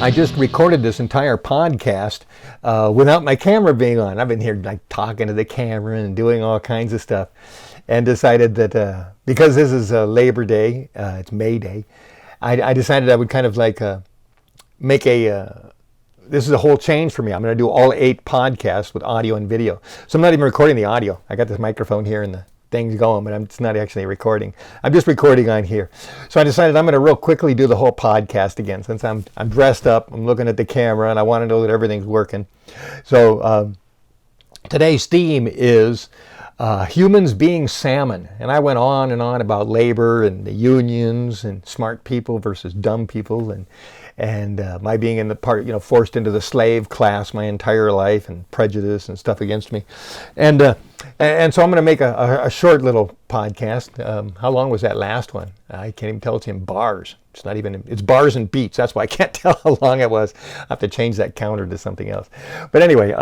I just recorded this entire podcast without my camera being on. I've been here like talking to the camera and doing all kinds of stuff, and decided that because this is Labor Day, it's May Day, I decided I would kind of like make this is a whole change for me. I'm going to do all 8 podcasts with audio and video. So I'm not even recording the audio. I got this microphone here and the thing's going, but it's not actually recording. I'm just recording on here. So I decided I'm going to real quickly do the whole podcast again, since I'm dressed up, I'm looking at the camera, and I want to know that everything's working. So today's theme is humans being salmon. And I went on and on about labor and the unions and smart people versus dumb people, and my being in the part, forced into the slave class my entire life, and prejudice and stuff against me. And so I'm going to make a short little podcast. How long was that last one? I can't even tell. It's in bars. It's bars and beats. That's why I can't tell how long it was. I have to change that counter to something else. But anyway,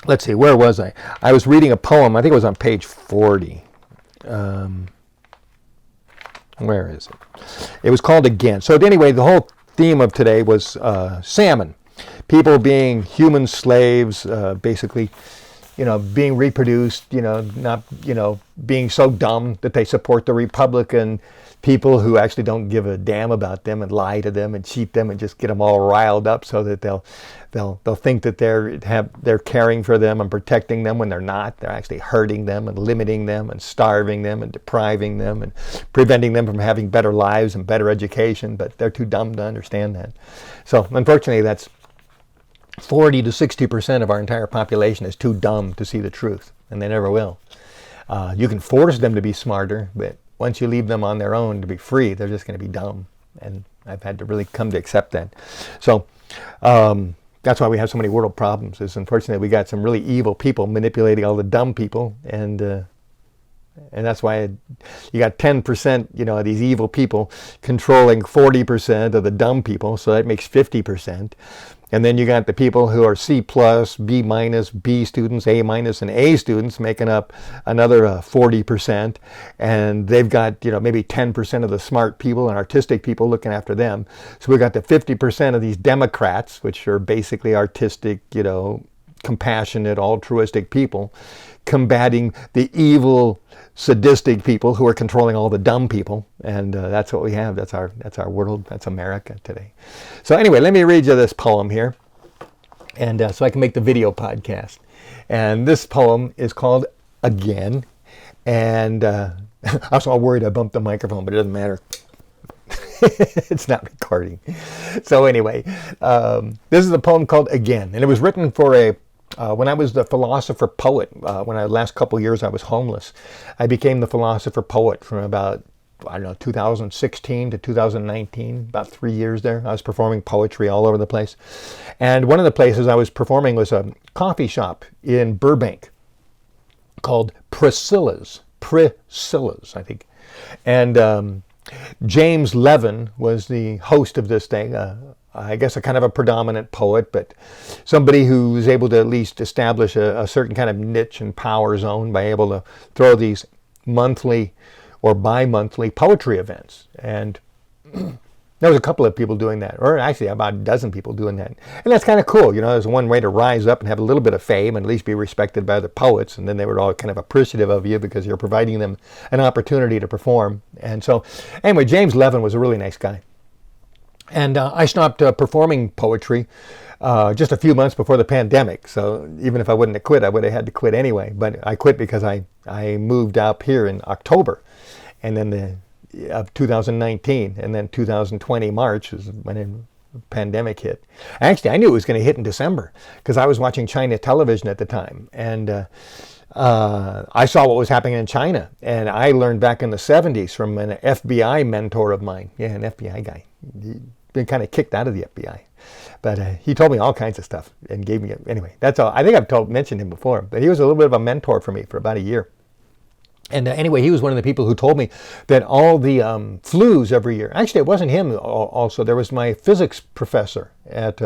let's see, where was I? I was reading a poem. I think it was on page 40. Where is it? It was called Again. So anyway, the whole theme of today was salmon. People being human slaves, basically, being reproduced, not, being so dumb that they support the Republican people who actually don't give a damn about them and lie to them and cheat them and just get them all riled up so that they'll think that they're caring for them and protecting them when they're not. They're actually hurting them and limiting them and starving them and depriving them and preventing them from having better lives and better education, but they're too dumb to understand that. So unfortunately, that's 40 to 60% of our entire population is too dumb to see the truth, and they never will. You can force them to be smarter, but once you leave them on their own to be free, they're just going to be dumb. And I've had to really come to accept that. So that's why we have so many world problems, is unfortunately we got some really evil people manipulating all the dumb people. And that's why you got 10%, these evil people controlling 40% of the dumb people. So that makes 50%. And then you got the people who are C+, B-, B students, A-, and A students making up another 40%. And they've got, maybe 10% of the smart people and artistic people looking after them. So we got the 50% of these Democrats, which are basically artistic, compassionate, altruistic people, combating the evil, sadistic people who are controlling all the dumb people. And that's what we have. That's our world. That's America today. So anyway, let me read you this poem here, and so I can make the video podcast. And this poem is called Again. And I was all worried I bumped the microphone, but it doesn't matter. It's not recording. So anyway, this is a poem called Again. And it was written for when I was the philosopher poet, when the last couple years I was homeless, I became the philosopher poet from about, 2016 to 2019, about 3 years there. I was performing poetry all over the place. And one of the places I was performing was a coffee shop in Burbank called Priscilla's, I think. And James Levin was the host of this thing. I guess a kind of a predominant poet, but somebody who was able to at least establish a certain kind of niche and power zone by able to throw these monthly or bi-monthly poetry events. And there was a couple of people doing that, or actually about a dozen people doing that. And that's kind of cool. There's one way to rise up and have a little bit of fame and at least be respected by the poets. And then they were all kind of appreciative of you because you're providing them an opportunity to perform. And so anyway, James Levin was a really nice guy. And I stopped performing poetry just a few months before the pandemic. So even if I wouldn't have quit, I would have had to quit anyway. But I quit because I moved up here in October, and then of 2019, and then 2020 March is when the pandemic hit. Actually, I knew it was going to hit in December because I was watching China television at the time, and I saw what was happening in China. And I learned back in the 70s from an FBI mentor of mine. Yeah, an FBI guy. He'd been kind of kicked out of the FBI. But he told me all kinds of stuff and gave me, anyway, that's all. I think I've mentioned him before, but he was a little bit of a mentor for me for about a year. And anyway, he was one of the people who told me that all the flus every year, actually it wasn't him also, there was my physics professor at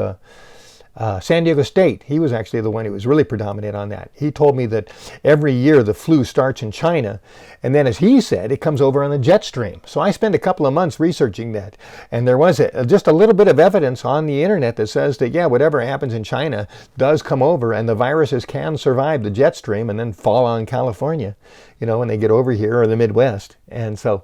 San Diego State, he was actually the one who was really predominant on that. He told me that every year the flu starts in China, and then, as he said, it comes over on the jet stream. So I spent a couple of months researching that, and there was just a little bit of evidence on the internet that says that, yeah, whatever happens in China does come over, and the viruses can survive the jet stream and then fall on California, when they get over here, or the Midwest. And so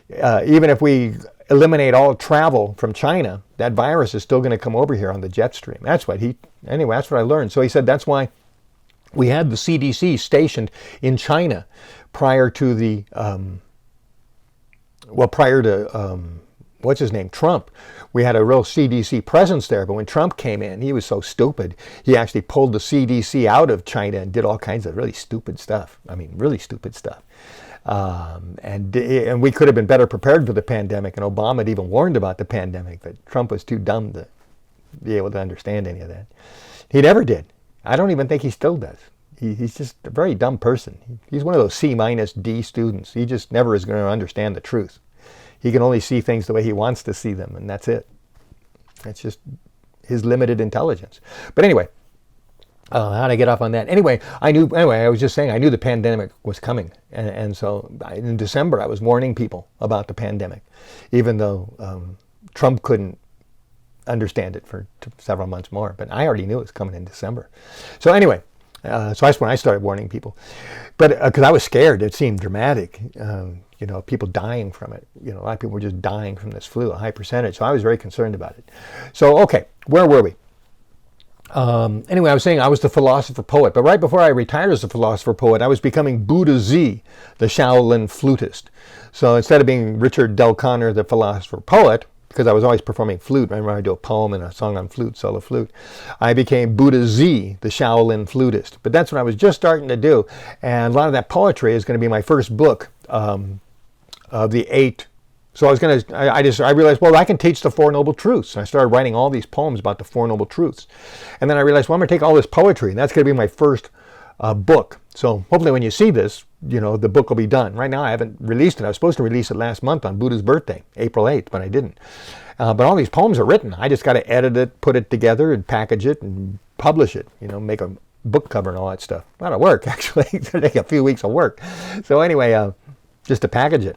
even if we eliminate all travel from China, that virus is still going to come over here on the jet stream. That's what that's what I learned. So he said that's why we had the CDC stationed in China prior to what's his name, Trump. We had a real CDC presence there, but when Trump came in, he was so stupid. He actually pulled the CDC out of China and did all kinds of really stupid stuff. I mean, really stupid stuff. And we could have been better prepared for the pandemic, and Obama had even warned about the pandemic, but Trump was too dumb to be able to understand any of that. He never did. I don't even think he still does. He's just a very dumb person. He's one of those C-D students. He just never is going to understand the truth. He can only see things the way he wants to see them, and that's it. That's just his limited intelligence. But anyway, how'd I get off on that? Anyway, I was just saying I knew the pandemic was coming. And so in December, I was warning people about the pandemic, even though Trump couldn't understand it for several months more. But I already knew it was coming in December. So anyway, so that's when I started warning people. But because I was scared, it seemed dramatic. People dying from it. A lot of people were just dying from this flu, a high percentage. So I was very concerned about it. So, okay, where were we? Anyway, I was saying I was the philosopher poet, but right before I retired as a philosopher poet, I was becoming Buddha Z, the Shaolin flutist. So instead of being Richard Del Conner, the philosopher poet, because I was always performing flute, remember I do a poem and a song on flute, solo flute, I became Buddha Z, the Shaolin flutist. But that's what I was just starting to do, and a lot of that poetry is going to be my first book of the 8. So I realized, well, I can teach the Four Noble Truths. And I started writing all these poems about the Four Noble Truths. And then I realized, well, I'm going to take all this poetry, and that's going to be my first book. So hopefully when you see this, the book will be done. Right now I haven't released it. I was supposed to release it last month on Buddha's birthday, April 8th, but I didn't. But all these poems are written. I just got to edit it, put it together, and package it, and publish it. Make a book cover and all that stuff. A lot of work, actually. It's going to take a few weeks of work. So anyway, just to package it,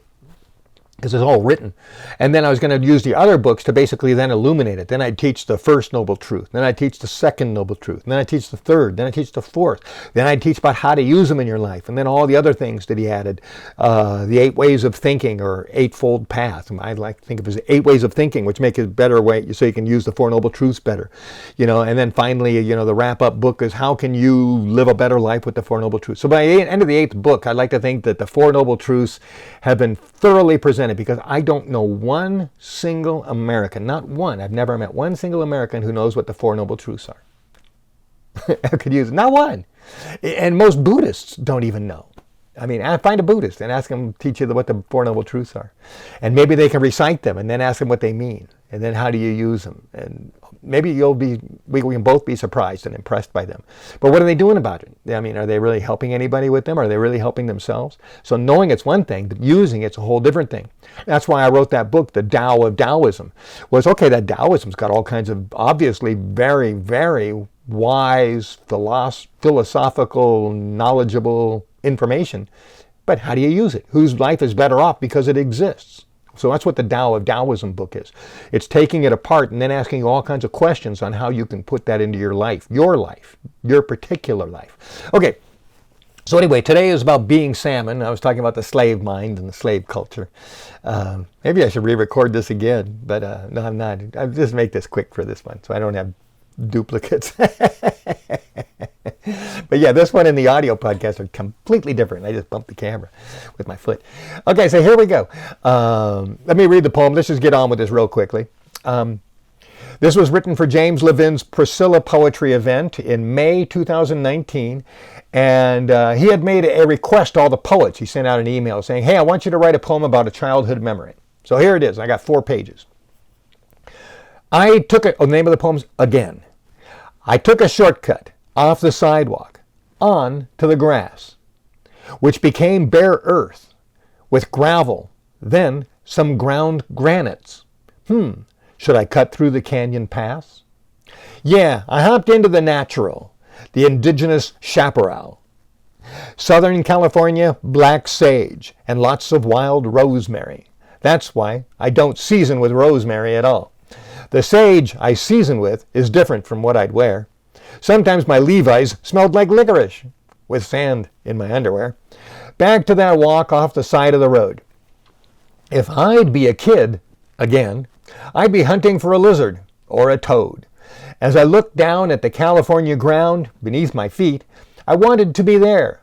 because it's all written. And then I was going to use the other books to basically then illuminate it. Then I'd teach the first noble truth. Then I'd teach the second noble truth. And then I'd teach the third. Then I'd teach the fourth. Then I'd teach about how to use them in your life. And then all the other things that he added. The 8 ways of thinking, or eightfold path. I like to think of it as 8 ways of thinking, which make it a better way so you can use the Four Noble Truths better. And then finally, the wrap-up book is how can you live a better life with the Four Noble Truths. So by the end of the 8th book, I'd like to think that the Four Noble Truths have been thoroughly presented, because I don't know one single American, not one, I've never met one single American who knows what the Four Noble Truths are. I could use it, not one. And most Buddhists don't even know. I mean, find a Buddhist and ask them to teach you what the Four Noble Truths are. And maybe they can recite them, and then ask them what they mean. And then how do you use them? And maybe we can both be surprised and impressed by them. But what are they doing about it? I mean, are they really helping anybody with them? Are they really helping themselves? So knowing it's one thing, but using it's a whole different thing. That's why I wrote that book, The Tao of Taoism. Was, okay, that Taoism's got all kinds of obviously very, very wise, philosophical, knowledgeable information. But how do you use it? Whose life is better off because it exists? So that's what the Tao of Taoism book is. It's taking it apart and then asking you all kinds of questions on how you can put that into your life, your particular life. Okay, so anyway, today is about being salmon. I was talking about the slave mind and the slave culture. Maybe I should re-record this again, but no, I'm not. I'll just make this quick for this one so I don't have duplicates. But yeah, this one and the audio podcast are completely different. I just bumped the camera with my foot. Okay, so here we go. Let me read the poem. Let's just get on with this real quickly. This was written for James Levin's Priscilla Poetry event in May 2019. And he had made a request to all the poets. He sent out an email saying, hey, I want you to write a poem about a childhood memory. So here it is. I got 4 pages. The name of the poem's Again. I took a shortcut off the sidewalk on to the grass, which became bare earth with gravel, then some ground granites. Should I cut through the canyon pass? Yeah, I hopped into the natural, the indigenous chaparral. Southern California, black sage, and lots of wild rosemary. That's why I don't season with rosemary at all. The sage I season with is different from what I'd wear. Sometimes my Levi's smelled like licorice, with sand in my underwear. Back to that walk off the side of the road. If I'd be a kid, again, I'd be hunting for a lizard or a toad. As I looked down at the California ground beneath my feet, I wanted to be there,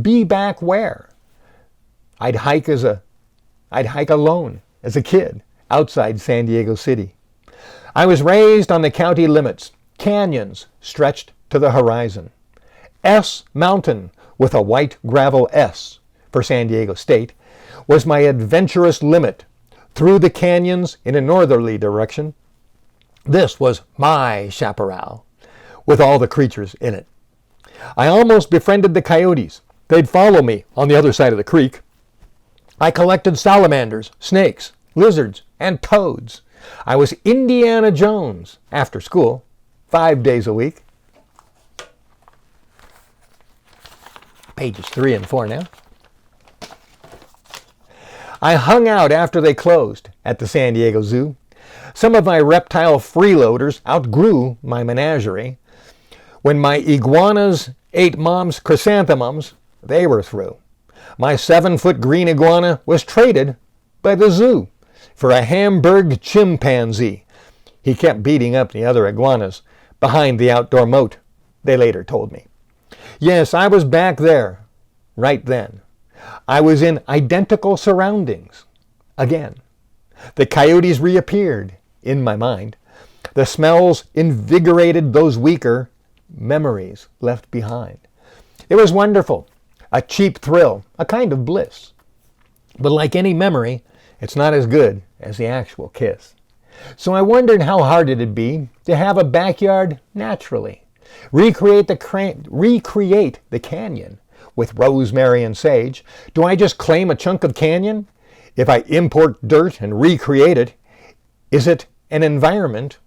be back where? I'd hike alone as a kid outside San Diego City. I was raised on the county limits. Canyons stretched to the horizon. S Mountain, with a white gravel S for San Diego State, was my adventurous limit through the canyons in a northerly direction. This was my chaparral, with all the creatures in it. I almost befriended the coyotes. They'd follow me on the other side of the creek. I collected salamanders, snakes, lizards, and toads. I was Indiana Jones after school, 5 days a week. Pages 3 and 4 now. I hung out after they closed at the San Diego Zoo. Some of my reptile freeloaders outgrew my menagerie. When my iguanas ate mom's chrysanthemums, they were through. My 7-foot green iguana was traded by the zoo for a Hamburg chimpanzee. He kept beating up the other iguanas behind the outdoor moat, they later told me. Yes, I was back there, right then. I was in identical surroundings, again. The coyotes reappeared in my mind. The smells invigorated those weaker memories left behind. It was wonderful, a cheap thrill, a kind of bliss. But like any memory, it's not as good as the actual kiss. So I wondered how hard it'd be to have a backyard naturally. Recreate the canyon with rosemary and sage. Do I just claim a chunk of canyon? If I import dirt and recreate it, is it an environment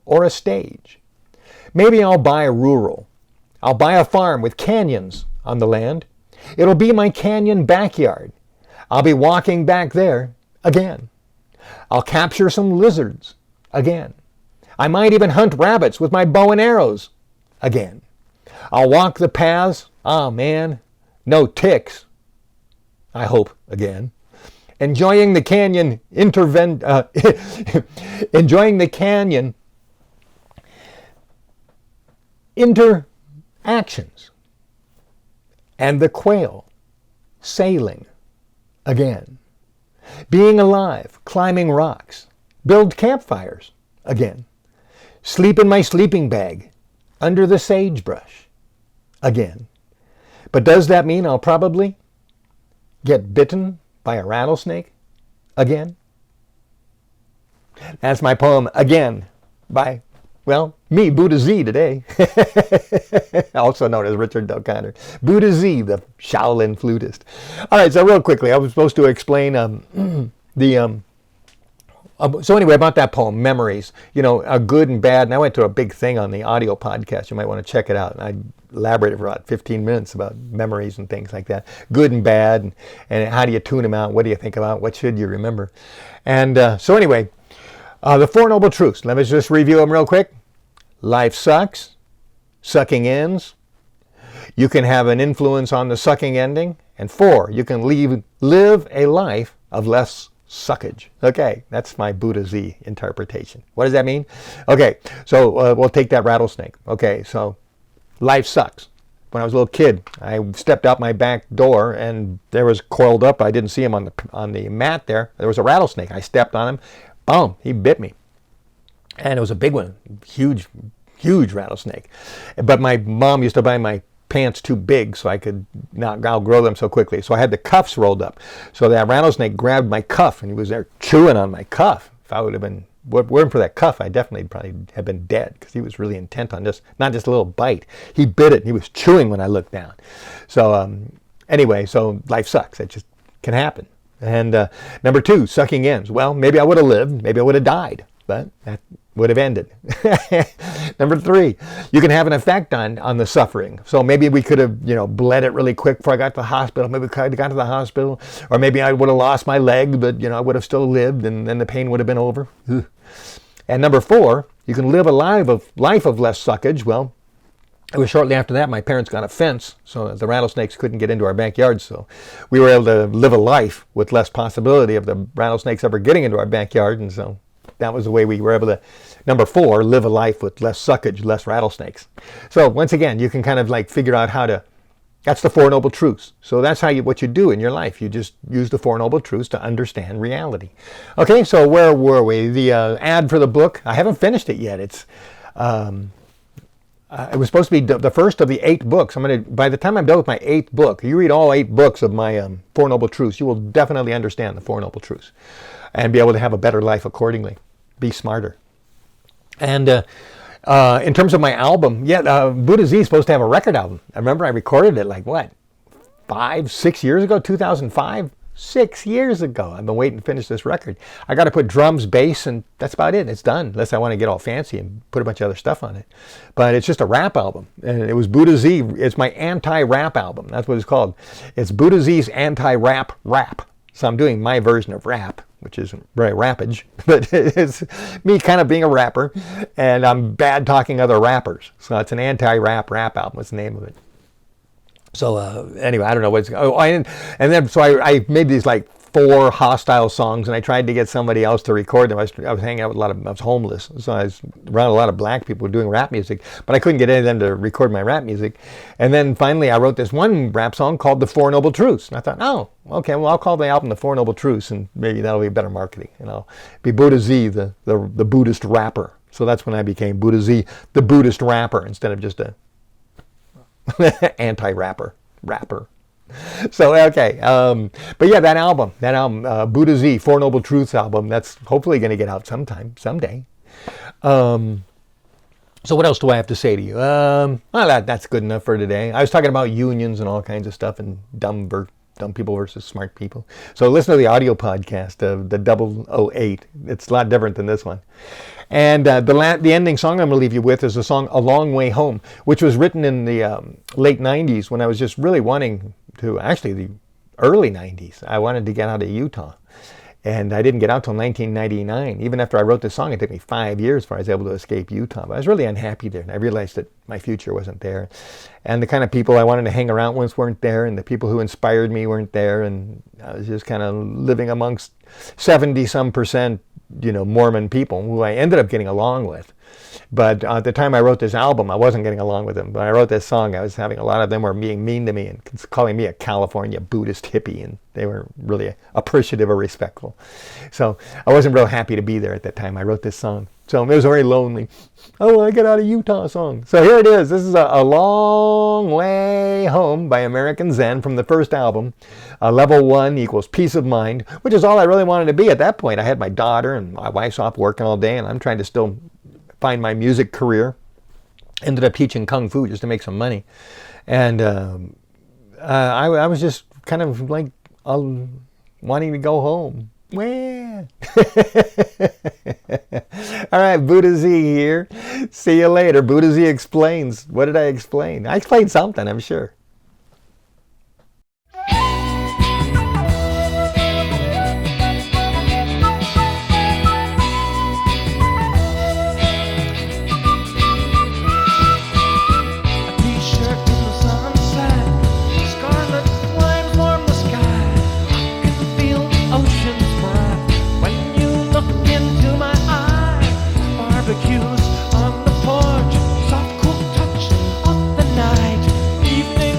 or a stage? Maybe I'll buy rural. I'll buy a farm with canyons on the land. It'll be my canyon backyard. I'll be walking back there again. I'll capture some lizards again. I might even hunt rabbits with my bow and arrows again. I'll walk the paths. Oh man, no ticks. I hope again. Enjoying the canyon enjoying the canyon interactions and the quail sailing again. Being alive, climbing rocks, build campfires again. Sleep in my sleeping bag under the sagebrush again. But does that mean I'll probably get bitten by a rattlesnake again? That's my poem again by, well, me, Buddha Z today. Also known as Richard O'Connor. Buddha Z, the Shaolin flutist. All right, so real quickly, I was supposed to explain so anyway, about that poem, Memories, good and bad. And I went to a big thing on the audio podcast. You might want to check it out. And I elaborated for about 15 minutes about memories and things like that. Good and bad, and how do you tune them out? What do you think about? What should you remember? And so anyway, the Four Noble Truths. Let me just review them real quick. Life sucks. Sucking ends. You can have an influence on the sucking ending. And 4, you can live a life of less suckage. Okay, that's my Buddha Z interpretation. What does that mean? Okay, so we'll take that rattlesnake. Okay, so life sucks. When I was a little kid, I stepped out my back door and there was coiled up. I didn't see him on the mat there. There was a rattlesnake. I stepped on him. Boom, he bit me. And it was a big one, huge rattlesnake. But my mom used to buy my pants too big so I could not outgrow them so quickly. So I had the cuffs rolled up. So that rattlesnake grabbed my cuff and he was there chewing on my cuff. If I would have been, weren't for that cuff, I definitely probably have been dead because he was really intent on just, not just a little bite. He bit it and he was chewing when I looked down. So anyway, so life sucks. It just can happen. And number 2, sucking ends. Well, maybe I would have lived, maybe I would have died. But would have ended. Number 3, you can have an effect on the suffering. So maybe we could have, bled it really quick before I got to the hospital. Maybe we could have got to the hospital. Or maybe I would have lost my leg, but, I would have still lived, and then the pain would have been over. And number 4, you can live a life of less suckage. Well, it was shortly after that my parents got a fence so that the rattlesnakes couldn't get into our backyard. So we were able to live a life with less possibility of the rattlesnakes ever getting into our backyard. And so that was the way we were able to, number 4, live a life with less suckage, less rattlesnakes. So once again, you can kind of like figure out how to, that's the 4 Noble Truths. So that's what you do in your life. You just use the 4 Noble Truths to understand reality. Okay, so where were we? The ad for the book, I haven't finished it yet. It was supposed to be the first of the 8 books. By the time I'm done with my 8th book, you read all 8 books of my 4 Noble Truths, you will definitely understand the 4 Noble Truths and be able to have a better life accordingly. Be smarter. And in terms of my album, Buddha Z is supposed to have a record album. I remember I recorded it 6 years ago, 2005? 6 years ago. I've been waiting to finish this record. I got to put drums, bass, and that's about it. It's done, unless I want to get all fancy and put a bunch of other stuff on it. But it's just a rap album. And it was Buddha Z. It's my anti-rap album. That's what it's called. It's Buddha Z's anti-rap rap. So I'm doing my version of rap, which isn't very rapage, but it's me kind of being a rapper, and I'm bad talking other rappers. So it's an anti-rap rap album. What's the name of it? So anyway, I don't know what's. And then so I made these 4 hostile songs, and I tried to get somebody else to record them. I was hanging out with I was homeless, so I was around a lot of black people doing rap music, but I couldn't get any of them to record my rap music. And then finally, I wrote this one rap song called "The 4 Noble Truths." And I thought, oh, okay, well, I'll call the album "The 4 Noble Truths," and maybe that'll be better marketing. I'll be Buddha Z, the Buddhist rapper. So that's when I became Buddha Z, the Buddhist rapper, instead of just a anti-rapper. So, okay. But yeah, that album, Buddha Z, 4 Noble Truths album, that's hopefully going to get out someday. So what else do I have to say to you? Well, that's good enough for today. I was talking about unions and all kinds of stuff and dumb people versus smart people. So listen to the audio podcast of the 008. It's a lot different than this one. And the ending song I'm going to leave you with is the song "A Long Way Home," which was written in the late 90s when I was just really wanting to, actually the early 90s. I wanted to get out of Utah. And I didn't get out till 1999. Even after I wrote this song, it took me 5 years before I was able to escape Utah. But I was really unhappy there. And I realized that my future wasn't there. And the kind of people I wanted to hang around with weren't there. And the people who inspired me weren't there. And I was just kind of living amongst 70-some%, Mormon people who I ended up getting along with. But at the time I wrote this album, I wasn't getting along with them. When I wrote this song, I was having a lot of them were being mean to me and calling me a California Buddhist hippie, and they weren't really appreciative or respectful. So I wasn't real happy to be there at that time I wrote this song. So it was very lonely. Oh, I get out of Utah song. So here it is. This is a Long Way Home by American Zen from the first album. Level 1 equals peace of mind, which is all I really wanted to be at that point. I had my daughter and my wife's off working all day, and I'm trying to still find my music career. Ended up teaching Kung Fu just to make some money. And I was just kind of wanting to go home. Well. All right, Buddha Z here. See you later. Buddha Z explains. What did I explain? I explained something, I'm sure. On the porch, soft cool touch of the night, evening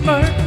Mercury.